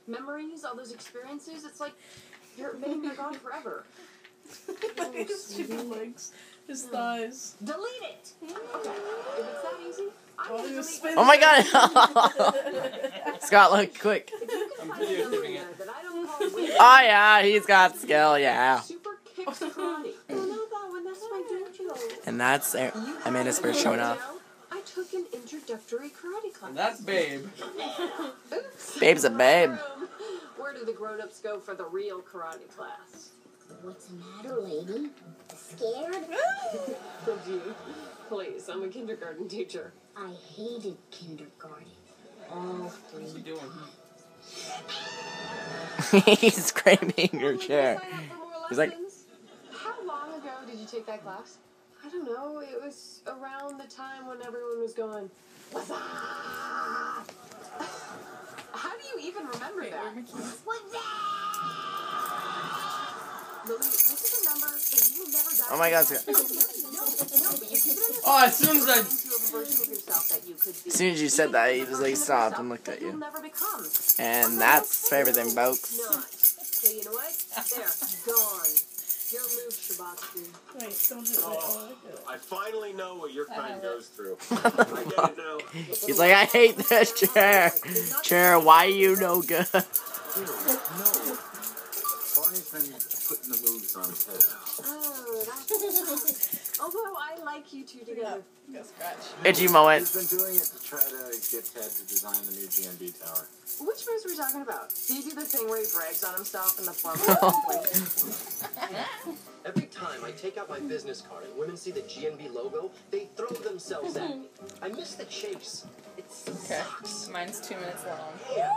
memories, all those experiences. It's like you're gone forever. His stupid legs. His thighs. Delete it! Okay, if it's that easy, I'm gonna delete it. Oh my god! Scott, look, quick. If you can find a number in there that I don't call weird, Oh yeah, he's got skill, yeah. Super Kicks Karate. I know that one, that's my dojo. And that's Amanda's first showing off. I took an introductory karate class. And that's Babe. Oops. Babe's a babe. Where do the grown-ups go for the real karate class? What's the matter, lady? Scared? Gee, please, I'm a kindergarten teacher. I hated kindergarten. All What's he 3 doing? times. He's scraping her chair. Sign up for more He's like- lessons? How long ago did you take that class? I don't know. It was around the time when everyone was going, "What's up?" How do you even remember that? What's that? Lily, this is a number that you will never die. Oh my God, No, but you keep it in your Oh, as soon as I... into a version of yourself that you could be. As soon as you said that, he just like stopped and looked at You'll you. never become. And that's favorite thing, folks. Not. So you know what? There, gone. Your move, Shabatsky. Wait, don't do that. I finally know what your kind goes through. I get it now. He's like, I hate this chair. Chair, why you no good? No. Barney's been putting the moves on Ted. Oh, that's although I like you two together. Go scratch. Itchy moment. He's been doing it to try to get Ted to design the new GNB tower. Which moves were we talking about? Do you do the thing where he brags on himself in the form Every time I take out my business card and women see the GNB logo, they throw themselves at me. I miss the chase. It Okay. sucks. Mine's 2 minutes long. Yeah.